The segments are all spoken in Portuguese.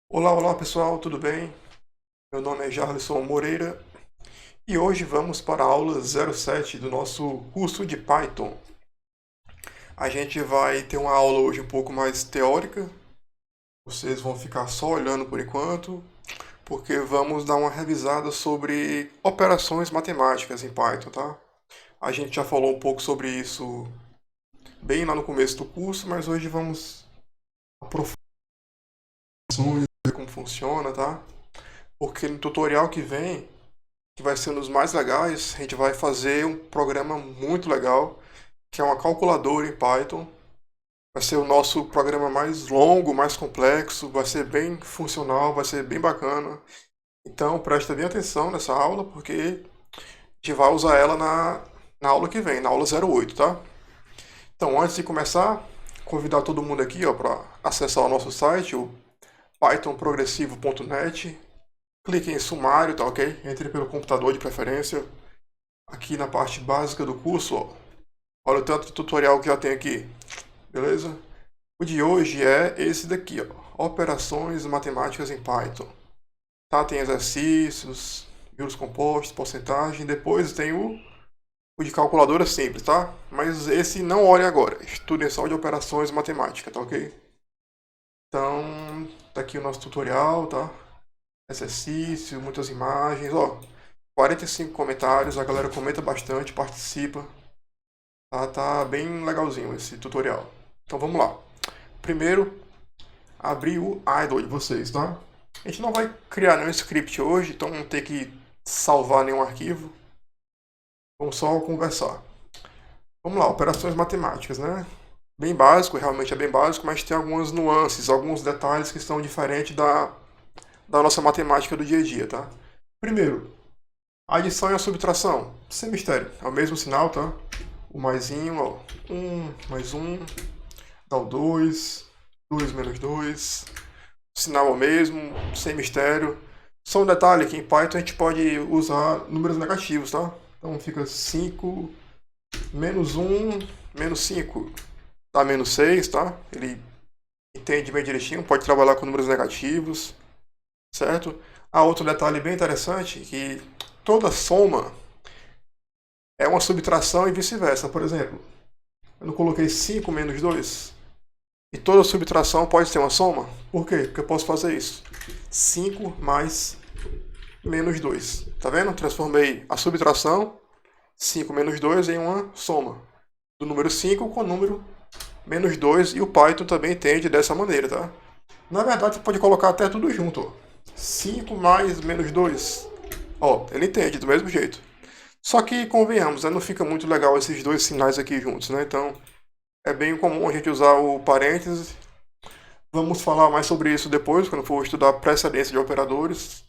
Olá, olá pessoal, tudo bem? Meu nome é Jarlison Moreira e hoje vamos para a aula 07 do nosso curso de Python. A gente vai ter uma aula hoje um pouco mais teórica, vocês vão ficar só olhando por enquanto, porque vamos dar uma revisada sobre operações matemáticas em Python, tá? A gente já falou um pouco sobre isso bem lá no começo do curso, mas hoje vamos aprofundar ver como funciona, tá? Porque no tutorial que vem que vai ser um dos mais legais. A gente vai fazer um programa muito legal, que é uma calculadora em Python. Vai ser o nosso programa mais longo, mais complexo, vai ser bem funcional, vai ser bem bacana. Então presta bem atenção nessa aula, porque a gente vai usar ela na aula que vem, na aula 08, tá? Então antes de começar, convidar todo mundo aqui para acessar o nosso site, o pythonprogressivo.net. Clique em sumário, tá ok? Entre pelo computador de preferência. Aqui na parte básica do curso, ó. Olha o tanto de tutorial que já tem aqui, beleza? O de hoje é esse daqui, ó. Operações matemáticas em Python. Tá? Tem exercícios, juros compostos, porcentagem. Depois tem o de calculadora simples, tá? Mas esse não olhe agora. Estudem só de operações matemáticas, tá ok? Então, tá aqui o nosso tutorial, tá? Exercício, muitas imagens, ó. 45 comentários, a galera comenta bastante, participa. Tá bem legalzinho esse tutorial. Então vamos lá. Primeiro, abrir o idle de vocês, tá? A gente não vai criar nenhum script hoje, então não tem que salvar nenhum arquivo. Vamos só conversar. Vamos lá, operações matemáticas, né? Bem básico, realmente é bem básico, mas tem algumas nuances, alguns detalhes que são diferentes da nossa matemática do dia a dia, tá? Primeiro, a adição e a subtração. Sem mistério, é o mesmo sinal, tá? O maisinho, ó. 1 mais 1 dá o 2, 2 menos 2. O sinal é o mesmo, sem mistério. Só um detalhe que em Python a gente pode usar números negativos, tá? Então fica 5 menos 1 menos 5 dá menos 6, tá? Ele entende bem direitinho, pode trabalhar com números negativos, certo? Há outro detalhe bem interessante que toda soma é uma subtração e vice-versa. Por exemplo, eu não coloquei 5 menos 2. E toda subtração pode ser uma soma? Por quê? Porque eu posso fazer isso. 5 mais menos 2. Tá vendo? Transformei a subtração, 5 menos 2, em uma soma. Do número 5 com o número menos 2. E o Python também entende dessa maneira, tá? Na verdade, você pode colocar até tudo junto. Ó. 5 mais menos 2. Ó, ele entende do mesmo jeito. Só que, convenhamos, não fica muito legal esses dois sinais aqui juntos, né? Então, é bem comum a gente usar o parênteses. Vamos falar mais sobre isso depois, quando for estudar precedência de operadores.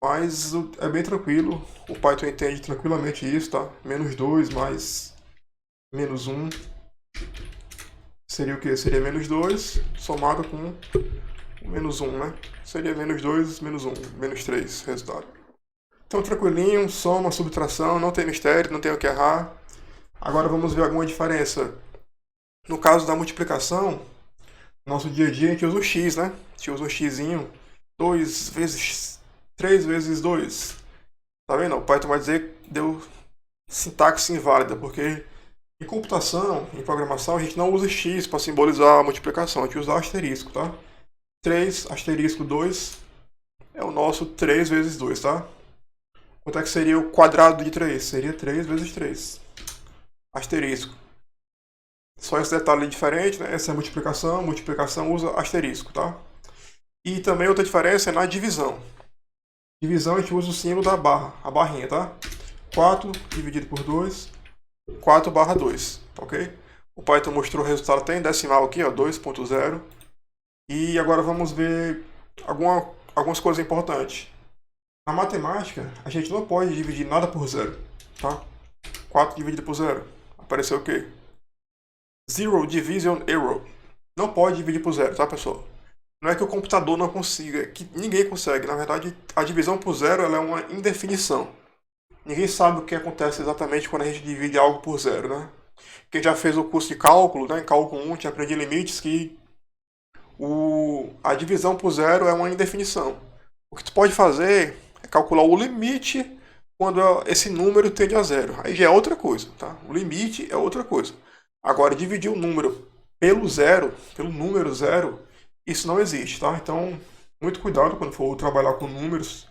Mas é bem tranquilo. O Python entende tranquilamente isso, tá? Menos 2 mais menos 1 seria o quê? Seria menos 2 somado com menos 1, né? Seria menos 2 menos 1, menos 3, resultado. Então, tranquilinho, soma, subtração, não tem mistério, não tem o que errar. Agora vamos ver alguma diferença. No caso da multiplicação, no nosso dia a dia a gente usa o x, né? A gente usa um xzinho, 2 vezes 3 vezes 2. Tá vendo? O Python vai dizer que deu sintaxe inválida, porque em computação, em programação, a gente não usa x para simbolizar a multiplicação, a gente usa asterisco, tá? 3 asterisco 2 é o nosso 3 vezes 2, tá? Quanto é que seria o quadrado de 3? Seria 3 vezes 3. Asterisco. Só esse detalhe diferente, né? Essa é a multiplicação. Multiplicação usa asterisco, tá? E também outra diferença é na divisão. Divisão a gente usa o símbolo da barra, a barrinha, tá? 4 dividido por 2, 4 barra 2, ok? O Python mostrou o resultado até em decimal aqui, ó, 2.0. E agora vamos ver algumas coisas importantes. Na matemática, a gente não pode dividir nada por zero, tá? 4 dividido por zero, apareceu o quê? Zero division error. Não pode dividir por zero, tá, pessoal? Não é que o computador não consiga, é que ninguém consegue. Na verdade, a divisão por zero ela é uma indefinição. Ninguém sabe o que acontece exatamente quando a gente divide algo por zero, né? Quem já fez o curso de cálculo, né? Em cálculo 1, tinha aprendido limites que A divisão por zero é uma indefinição. O que tu pode fazer é calcular o limite quando esse número tende a zero. Aí já é outra coisa, tá? O limite é outra coisa. Agora, dividir o número pelo zero, pelo número zero, isso não existe, tá? Então, muito cuidado quando for trabalhar com números,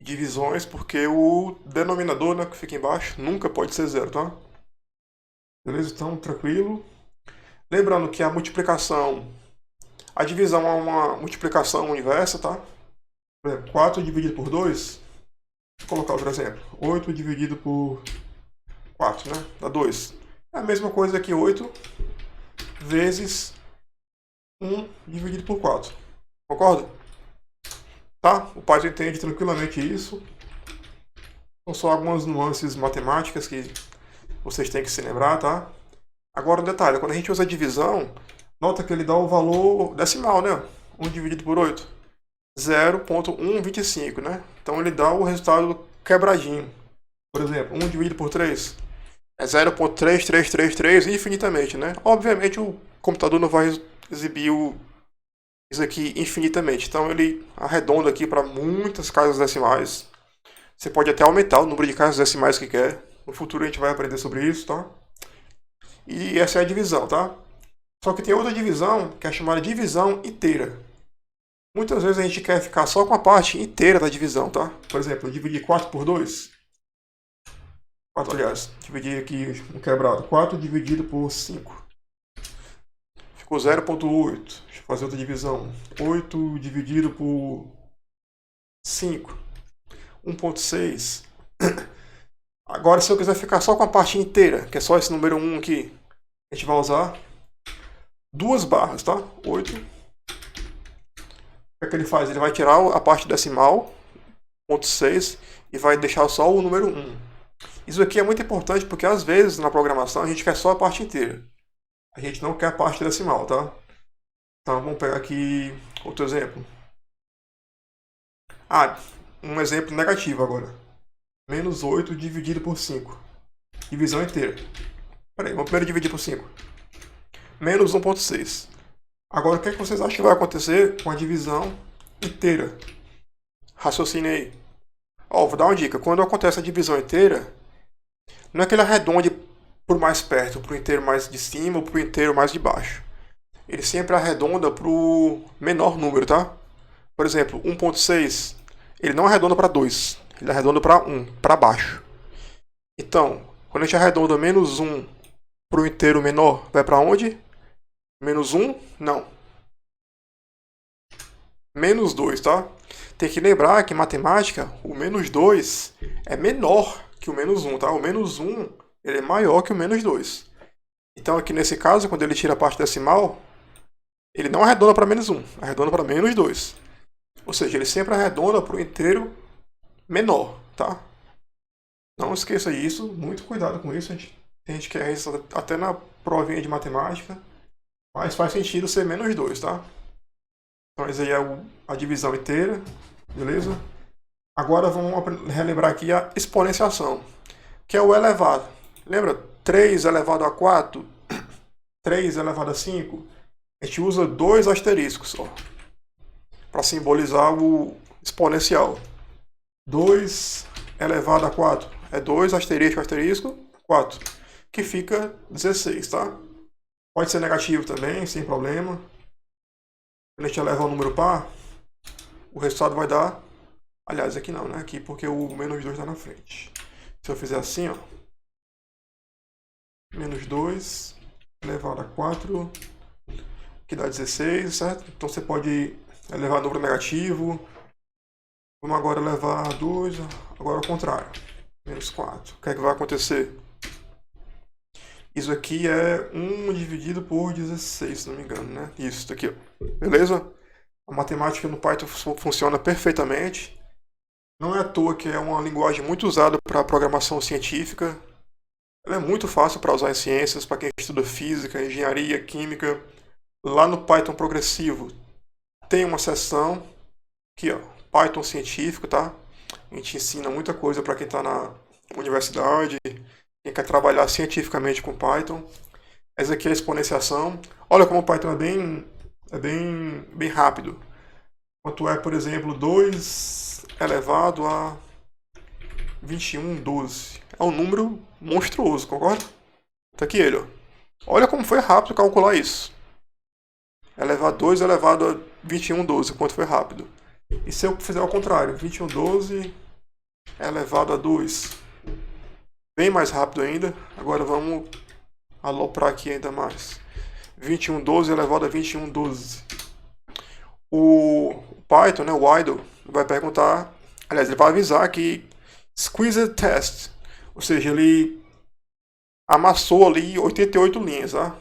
divisões, porque o denominador, né, que fica embaixo, nunca pode ser zero, tá? Beleza? Então, tranquilo. Lembrando que a divisão é uma multiplicação inversa, tá? Por exemplo, 4 dividido por 2, vou colocar outro exemplo. 8 dividido por 4, né? Dá 2. É a mesma coisa que 8 vezes 1 dividido por 4. Concorda? Tá? O Python entende tranquilamente isso. São só algumas nuances matemáticas que vocês têm que se lembrar, tá? Agora um detalhe, quando a gente usa divisão, nota que ele dá o valor decimal, né? 1 dividido por 8. 0,125, né? Então ele dá o resultado quebradinho. Por exemplo, 1 dividido por 3 é 0,3333 infinitamente, né? Obviamente o computador não vai exibir isso aqui infinitamente. Então ele arredonda aqui para muitas casas decimais. Você pode até aumentar o número de casas decimais que quer. No futuro a gente vai aprender sobre isso, tá? E essa é a divisão, tá? Só que tem outra divisão, que é chamada divisão inteira. Muitas vezes a gente quer ficar só com a parte inteira da divisão, tá? Por exemplo, eu dividi 4 por 2. 4, aliás, dividir aqui um quebrado. 4 dividido por 5. Ficou 0,8. Deixa eu fazer outra divisão. 8 dividido por 5. 1,6. Agora, se eu quiser ficar só com a parte inteira, que é só esse número 1 aqui, a gente vai usar duas barras, tá? 8. O que ele faz? Ele vai tirar a parte decimal, 0,6, e vai deixar só o número 1. Isso aqui é muito importante porque às vezes na programação a gente quer só a parte inteira. A gente não quer a parte decimal, tá? Então vamos pegar aqui outro exemplo. Um exemplo negativo agora. Menos 8 dividido por 5. Divisão inteira. Peraí, vamos primeiro dividir por 5. Menos 1,6. Agora, o que vocês acham que vai acontecer com a divisão inteira? Raciocine aí. Vou dar uma dica. Quando acontece a divisão inteira, não é que ele arredonde por mais perto, para o inteiro mais de cima ou para o inteiro mais de baixo. Ele sempre arredonda para o menor número, tá? Por exemplo, 1,6, ele não arredonda para 2, ele arredonda para 1, para baixo. Então, quando a gente arredonda menos 1 para o inteiro menor, vai para onde? Menos 1? Não. Menos 2, tá? Tem que lembrar que em matemática, o menos 2 é menor que o menos 1, tá? O menos 1 ele é maior que o menos 2. Então aqui nesse caso, quando ele tira a parte decimal, ele não arredonda para menos 1, arredonda para menos 2. Ou seja, ele sempre arredonda para o inteiro menor, tá? Não esqueça isso, muito cuidado com isso. A gente quer isso até na provinha de matemática, mas faz sentido ser menos 2, tá? Então essa aí é a divisão inteira, beleza? Agora vamos relembrar aqui a exponenciação, que é o elevado. Lembra? 3 elevado a 4, 3 elevado a 5. A gente usa dois asteriscos para simbolizar o exponencial. 2 elevado a 4 é 2 asterisco, asterisco, 4, que fica 16, tá? Pode ser negativo também, sem problema. Quando a gente eleva o número par, o resultado vai dar... Aliás, aqui não, né? Aqui porque o menos 2 está na frente. Se eu fizer assim, menos 2 elevado a 4, que dá 16, certo? Então você pode elevar número negativo. Vamos agora levar 2, agora ao contrário. Menos 4. O que é que vai acontecer? Isso aqui é 1 dividido por 16, se não me engano, né? Isso aqui, ó. Beleza? A matemática no Python funciona perfeitamente. Não é à toa que é uma linguagem muito usada para programação científica. Ela é muito fácil para usar em ciências, para quem estuda física, engenharia, química. Lá no Python progressivo tem uma seção aqui, ó, Python científico, tá? A gente ensina muita coisa para quem está na universidade, quem quer trabalhar cientificamente com Python. Essa aqui é a exponenciação. Olha como o Python é É bem rápido. Quanto é, por exemplo, 2 elevado a 21,12. É um número monstruoso, concorda? Tá aqui ele, ó. Olha como foi rápido calcular isso. Elevado a 2 elevado a 21,12, quanto foi rápido. E se eu fizer ao contrário, 21,12 elevado a 2. Bem mais rápido ainda. Agora vamos aloprar aqui ainda mais. 21,12 elevado a 21,12. O Python, né, o idle, vai perguntar, aliás, ele vai avisar que squeezed test, ou seja, ele amassou ali 88 linhas, tá?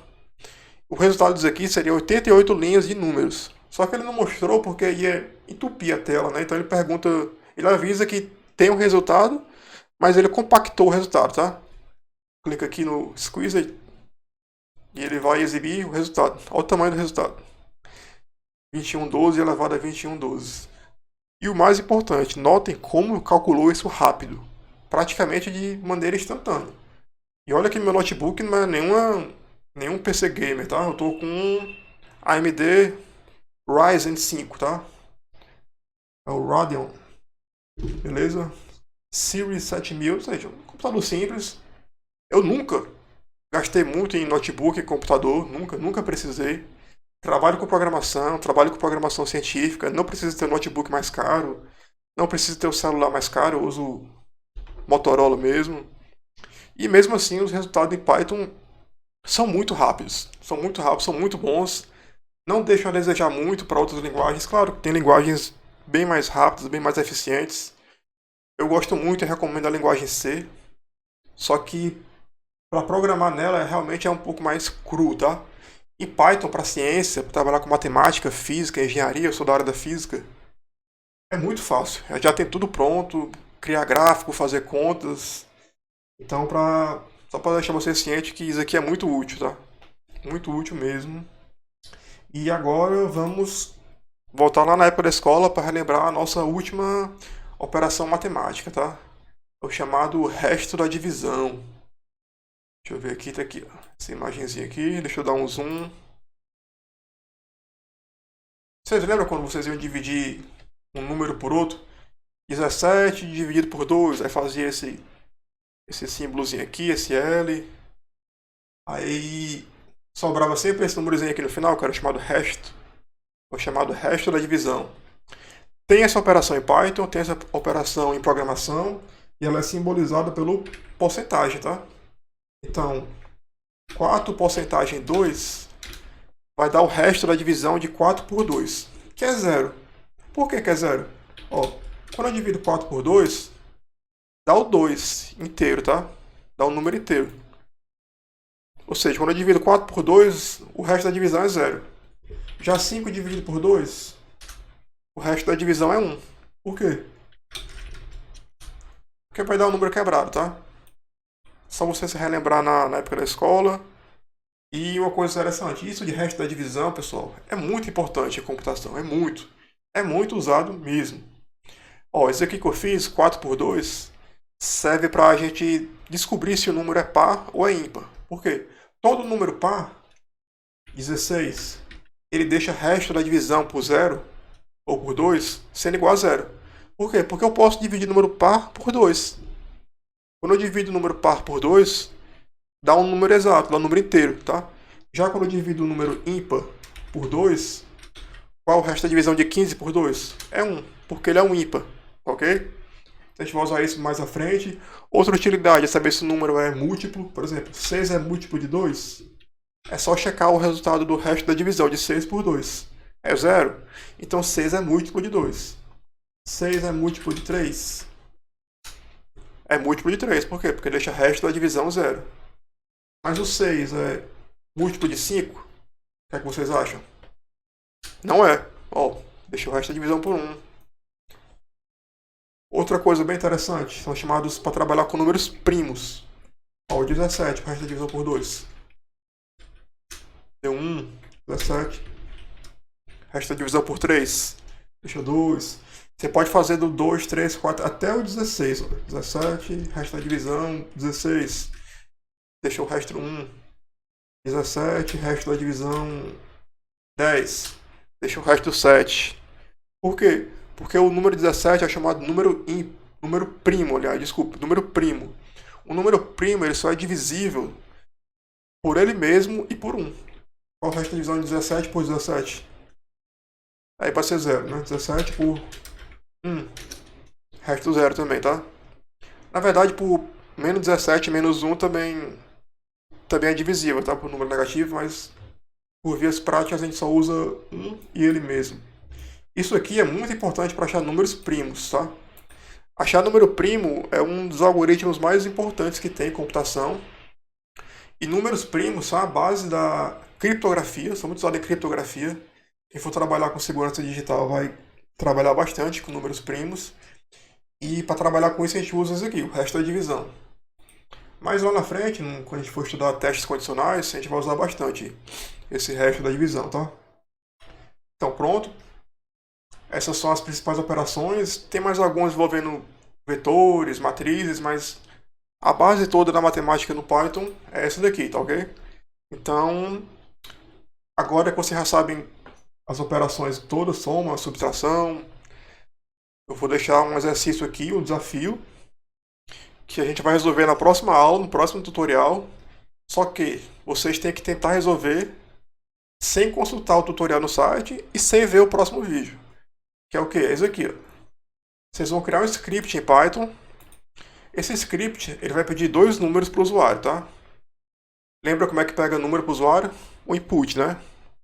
O resultado disso aqui seria 88 linhas de números. Só que ele não mostrou porque ia entupir a tela, né? Então ele pergunta, ele avisa que tem um resultado, mas ele compactou o resultado, tá? Clica aqui no squeezed e ele vai exibir o resultado. Olha o tamanho do resultado. 21,12 elevado a 21,12. E o mais importante, notem como calculou isso rápido. Praticamente de maneira instantânea. E olha que meu notebook não é nenhum PC gamer, tá? Eu tô com um AMD Ryzen 5, tá? É o Radeon. Beleza? Series 7000, ou seja, um computador simples. Eu nunca gastei muito em notebook e computador, nunca precisei. Trabalho com programação científica, não preciso ter um notebook mais caro, não preciso ter um celular mais caro, eu uso Motorola mesmo. E mesmo assim, os resultados em Python são muito rápidos, são muito bons. Não deixam a desejar muito para outras linguagens. Claro, tem linguagens bem mais rápidas, bem mais eficientes. Eu gosto muito e recomendo a linguagem C. Só que para programar nela realmente é um pouco mais cru, tá? E Python para ciência, para trabalhar com matemática, física, engenharia, eu sou da área da física, é muito fácil. Já tem tudo pronto, criar gráfico, fazer contas. Então, só para deixar você ciente que isso aqui é muito útil, tá? Muito útil mesmo. E agora vamos voltar lá na época da escola para relembrar a nossa última operação matemática, tá? O chamado resto da divisão. Deixa eu ver aqui, tá aqui, ó. Essa imagenzinha aqui, deixa eu dar um zoom. Vocês lembram quando vocês iam dividir um número por outro? 17 dividido por 2, aí fazia esse símbolozinho aqui, esse L. Aí sobrava sempre esse númerozinho aqui no final, que era chamado resto. O chamado resto da divisão. Tem essa operação em Python, tem essa operação em programação, e ela é simbolizada pelo porcentagem, tá? Então, 4 porcentagem 2 vai dar o resto da divisão de 4 por 2, que é zero. Por que é zero? Ó, quando eu divido 4 por 2, dá o 2 inteiro, tá? Dá o número inteiro. Ou seja, quando eu divido 4 por 2, o resto da divisão é zero. Já 5 dividido por 2, o resto da divisão é 1. Por quê? Porque vai dar um número quebrado, tá? Só você se relembrar na época da escola. E uma coisa interessante, isso de resto da divisão, pessoal, é muito importante em computação, é muito. É muito usado mesmo. Ó, esse aqui que eu fiz, 4 por 2, serve para a gente descobrir se o número é par ou é ímpar. Por quê? Todo número par, 16, ele deixa o resto da divisão por 0 ou por 2 sendo igual a 0. Por quê? Porque eu posso dividir o número par por 2. Quando eu divido o número par por 2, dá um número exato, dá um número inteiro, tá? Já quando eu divido o número ímpar por 2, qual é o resto da divisão de 15 por 2? É 1, porque ele é um ímpar, ok? A gente vai usar isso mais à frente. Outra utilidade é saber se o número é múltiplo. Por exemplo, 6 é múltiplo de 2. É só checar o resultado do resto da divisão de 6 por 2. É 0. Então 6 é múltiplo de 2. 6 é múltiplo de 3. É múltiplo de 3. Por quê? Porque deixa o resto da divisão 0. Mas o 6 é múltiplo de 5? O que é que vocês acham? Não é. Ó, deixa o resto da divisão por 1. Outra coisa bem interessante, são chamados para trabalhar com números primos. Ó, o 17, o resto da divisão por 2. Deu 1, 17. Resto da divisão por 3. Deixa 2. Você pode fazer do 2, 3, 4 até o 16. Ó. 17, resto da divisão, 16. Deixa o resto 1. 17, resto da divisão 10. Deixa o resto do 7. Por quê? Porque o número 17 é chamado número primo, aliás, desculpa, número primo. O número primo ele só é divisível por ele mesmo e por 1. Qual o resto da divisão de 17 por 17? Aí pode ser 0, né? 17 por 1. Resto 0 também, tá? Na verdade, por menos 17 menos 1 também é divisível, tá? Por número negativo, mas por vias práticas a gente só usa 1 e ele mesmo. Isso aqui é muito importante para achar números primos, tá? Achar número primo é um dos algoritmos mais importantes que tem em computação. E números primos são a base da criptografia, são muito usados em criptografia. Quem for trabalhar com segurança digital vai trabalhar bastante com números primos. E para trabalhar com isso a gente usa isso aqui, o resto da divisão. Mas lá na frente, quando a gente for estudar testes condicionais, a gente vai usar bastante esse resto da divisão, tá? Então pronto. Essas são as principais operações. Tem mais algumas envolvendo vetores, matrizes, mas a base toda da matemática no Python é essa daqui, tá ok? Então, agora que vocês já sabem as operações todas, soma, subtração, eu vou deixar um exercício aqui, um desafio, que a gente vai resolver na próxima aula, no próximo tutorial. Só que vocês têm que tentar resolver sem consultar o tutorial no site e sem ver o próximo vídeo. Que é o que? É isso aqui, ó. Vocês vão criar um script em Python. Esse script ele vai pedir 2 números para o usuário, tá? Lembra como é que pega número para o usuário? O input, né?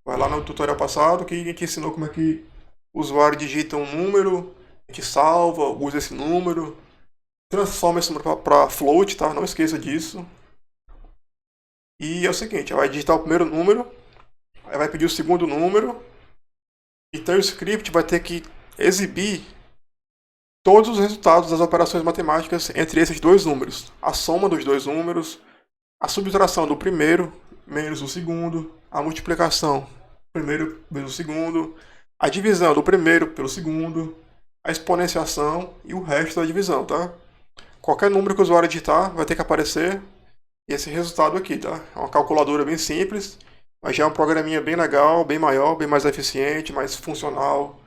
Vai lá no tutorial passado que a gente ensinou como é que o usuário digita um número, a gente salva, usa esse número, transforma esse número para float, tá? Não esqueça disso. E é o seguinte, vai digitar o primeiro número, aí vai pedir o segundo número, então o script vai ter que exibir todos os resultados das operações matemáticas entre esses 2 números. A soma dos 2 números, a subtração do primeiro menos o segundo, a multiplicação do primeiro menos o segundo, a divisão do primeiro pelo segundo, a exponenciação e o resto da divisão, tá? Qualquer número que o usuário digitar vai ter que aparecer esse resultado aqui, tá? É uma calculadora bem simples, mas já é um programinha bem legal, bem maior, bem mais eficiente, mais funcional.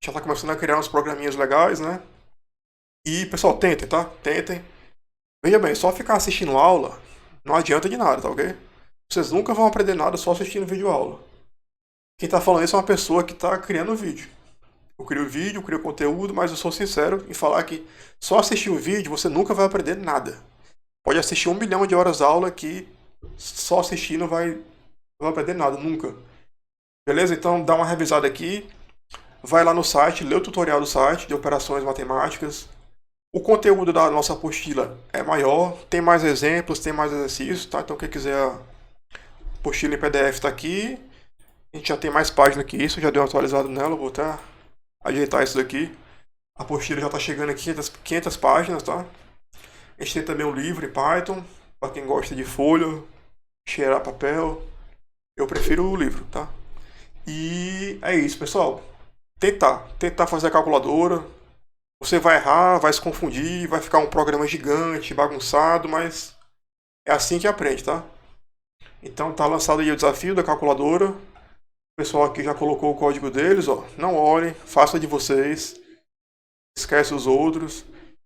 Já está começando a criar uns programinhas legais, né? E, pessoal, tentem, tá? Tentem. Veja bem, só ficar assistindo aula não adianta de nada, tá ok? Vocês nunca vão aprender nada só assistindo vídeo aula. Quem tá falando isso é uma pessoa que tá criando vídeo. Eu crio vídeo, eu crio conteúdo, mas eu sou sincero em falar que só assistir o vídeo você nunca vai aprender nada. Pode assistir 1 milhão de horas aula que só assistir não vai aprender nada, nunca. Beleza? Então dá uma revisada aqui. Vai lá no site, lê o tutorial do site de operações matemáticas. O conteúdo da nossa apostila é maior, tem mais exemplos, tem mais exercícios, tá? Então quem quiser a apostila em PDF está aqui. A gente já tem mais páginas que isso, já deu uma atualizada nela, vou até ajeitar isso daqui. A apostila já está chegando a 500 páginas, tá? A gente tem também um livro em Python, para quem gosta de folha, cheirar papel. Eu prefiro o livro, tá? E é isso, pessoal. Tentar fazer a calculadora. Você vai errar, vai se confundir, vai ficar um programa gigante, bagunçado, mas é assim que aprende, tá? Então tá lançado aí o desafio da calculadora. O pessoal aqui já colocou o código deles, ó. Não olhem, faça de vocês. Esquece os outros.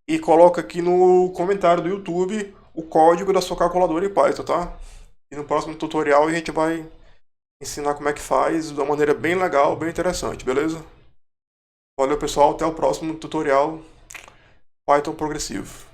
E coloca aqui no comentário do YouTube o código da sua calculadora em Python, tá? E no próximo tutorial a gente vai ensinar como é que faz de uma maneira bem legal, bem interessante, beleza? Valeu, pessoal. Até o próximo tutorial Python progressivo.